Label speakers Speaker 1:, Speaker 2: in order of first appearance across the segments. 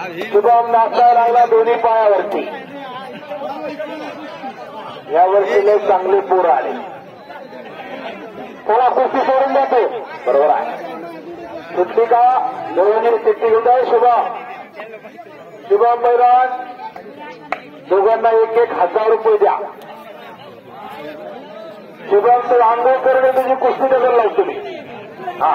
Speaker 1: शुभम नाचायला लागला दोन्ही पायावरती. यावर्षी लय चांगले पोर आले. त्याला कुस्ती सोडून जातो. बरोबर आहे. सुट्टी का दोघांनी सुट्टी घेत आहे. शुभम बैराज दोघांना 1,000 रुपये द्या. शुभम तर आंघोळ करणे तुझी कुस्ती नजर लावतो तुम्ही. हा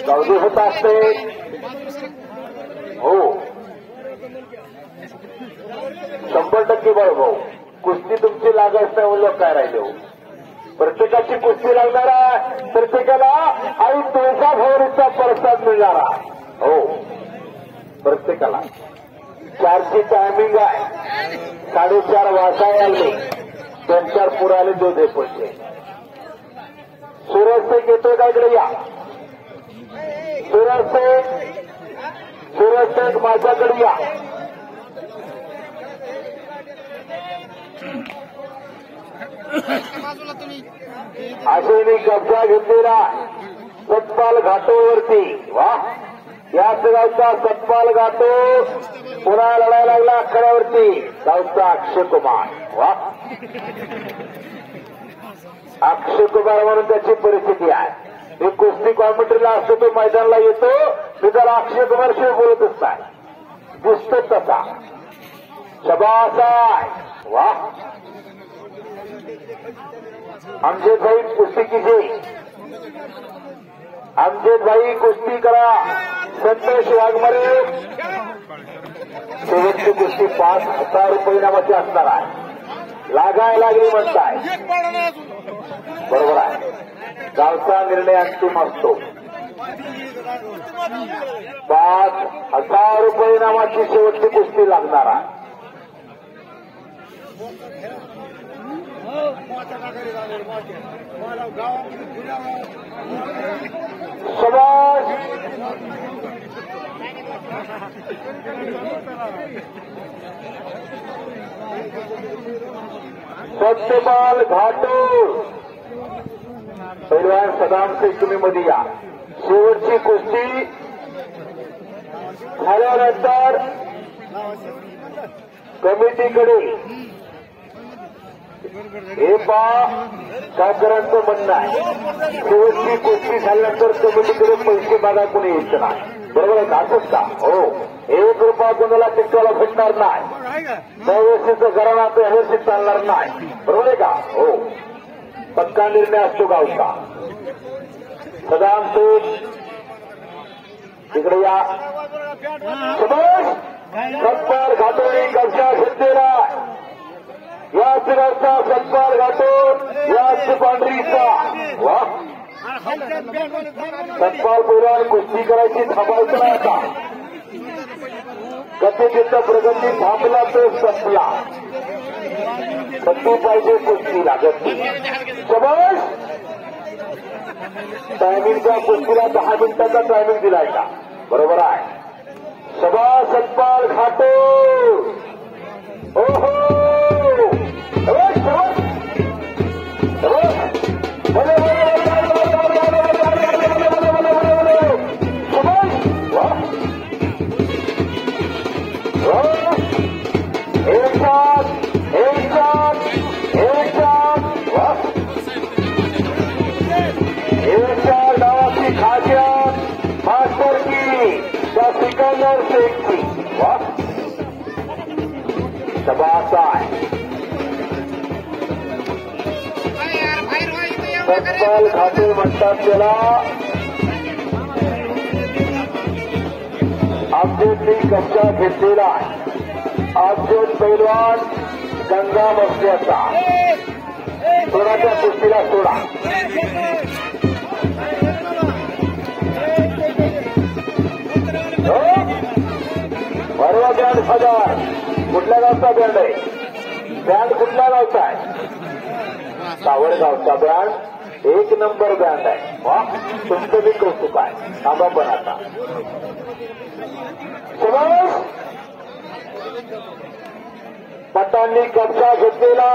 Speaker 1: गावदी होत असते. हो 100% बरोबर. कुस्ती तुमची लागत नाही म्हणलं काय राहिले हो. प्रत्येकाची कुस्ती लागणार आहे. प्रत्येकाला आई तुळजा भैरीचा प्रसाद मिळणार आहे. हो प्रत्येकाला 4ची टायमिंग आहे. 4:30 वाजायला लागले. 2-4 पुराले दोधे पडले. सूरज शेख येतोय का इकडे या. सूरज शेख माझ्याकडे या. अशेने कब्जा घेतलेला सतपाल घाटोवरती. वा याच गावचा सतपाल घाटो पुन्हा लढायला लागला आखाड्यावरती. गावचा अक्षय कुमार. वा अक्षय कुमार म्हणून त्याची परिस्थिती आहे. मी कुस्ती कॉम्पिटिटरला असतो तो मैदानाला येतो. मी त्याला अक्षय कुमार शिवाय बोलतच नाही. दिसतो तसा. शबास आहे. वा अमजेद भाई कुस्ती कीजिए. अमजेद भाई कुस्ती करा. संतोष वाघमारे शेवटची कुस्ती 5,000 रुपये नामाची असणार आहे. लागायला लागली म्हणताय. बरोबर आहे. गावचा निर्णय अंतिम असतो. 5,000 रुपये नामाची शेवटची कुस्ती लागणार आहे. शाबाश. सत्यपाल घाटो पैलवान सदाम शेख तुम्ही मध्ये या. शेवटची कुस्ती झाल्यानंतर कमिटीकडे हे काकरांचं म्हणणं आहे. शेवटची कुस्ती झाल्यानंतर कमिटीकडे पैसे मागा कोणी यायचं नाही. बरोबर आहे का. असंच का. हो 1 रुपया कोणाला टिकवायला भेटणार नाही. व्यवस्थेचं घराणा तर व्यवस्थित चालणार नाही. बरोबर आहे का. हो पक्का निर्णय असतो गावचा. सदाम शेख तिकडे या. सतपाल घाटोने कब्जा घेतलेला. याच गावचा सतपाल घाटो. याच पांढरीचा. वा सतपाल पैलवान कुस्ती करायची थांबायचं नाही. आता गतीचा प्रगती थांबला तो संपला. गती पाहिजे कुस्तीला. गती. शाबास. टायमिंगच्या कुस्तीला 10 मिनिटाचा टायमिंग दिलाय का. बरोबर आहे. शाबास सतपाल घाटो. ओहो सिकंदर शेखची. वा शबास आहे. सतपाल घाटे म्हणतात त्याला. अमजेदनी कब्जा घेतलेला आहे. अमजेद पैलवान गंगा मस्त्याचा. सोडाच्या कुस्तीला सोडा. परवा बँड 1000. कुठल्या गावचा बँड आहे. बँड कुठल्या गावचा आहे. सावळगावचा बँड 1 नंबर बँड आहे. वा तुमचं बी कौतुक आहे. थांबा पण आता. पठाणनी कब्जा घेतलेला.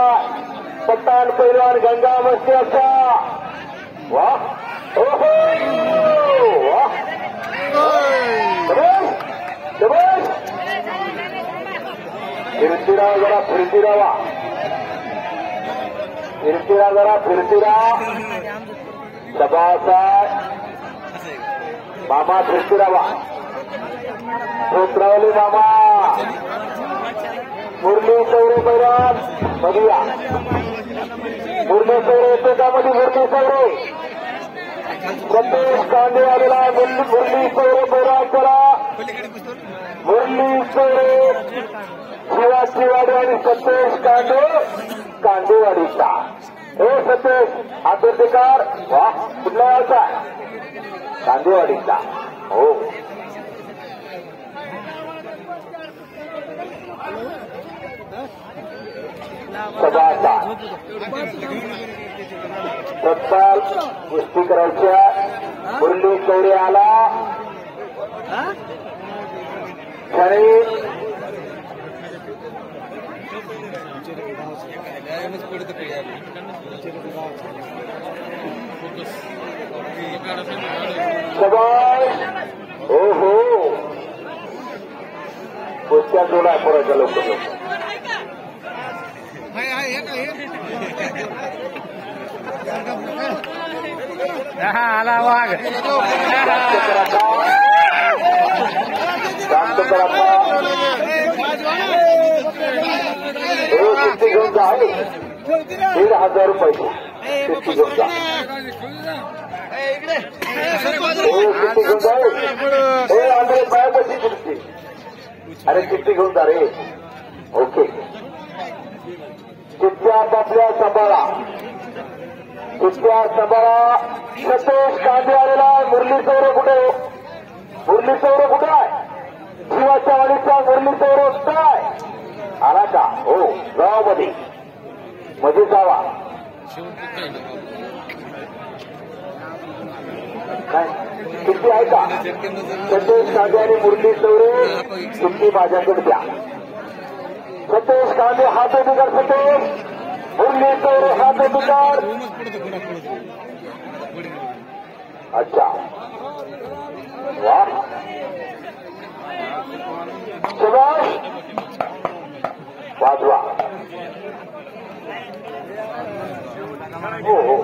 Speaker 1: पठाण पैलवान गंगा मस्त्याचा. वाह ओहो वाह फिरतीराव जरा फिरतीरावा फिरतीरा जरा फिरतीरा सभासा मामा फिरतीरावा कोत्रावली मामा मुरली चौरे बैरात बघूया मुरली चौरे येते का मध्ये मुरली चौरे सतीश कांदे आलेला मुरली चौरे बैरात करा मुरली चौरे शिवाजीवाडी आणि सतीश कांदे कांदेवाडीचा हे सतीश आदर्शकार वा कुठला याचा कांदेवाडीचा हो सभाचा तत्काल कुस्ती करायच्या मुरली चौरे आला खरे सभाष हो हो कुस्त्या जोडा पुराच्या लवकर
Speaker 2: आला वाघ
Speaker 1: शांत करा किती घेऊन जा 1,000 रुपये किती घेऊन जा किती घेऊन जा हे आंध्रे पायापाशी किती अरे किती घेऊन जा रे ओके कित्या आपल्या सांभाळा कित्या सांभाळा सतीश कांदे आलेला मुरली चौरे कुठे मुरली चौरे कुठे आहे शिवाच्या वाडीचा मुरली चौरे काय आला का हो गावामध्ये मध्ये जावा किती आहे का सतीश कांदे आणि मुरली चौरे किती माझ्याकडे द्या सतीश कांदे हात बिघड सतीश मुरली चौरे हात बिघड अच्छा वाह सुभाष वाजवा हो हो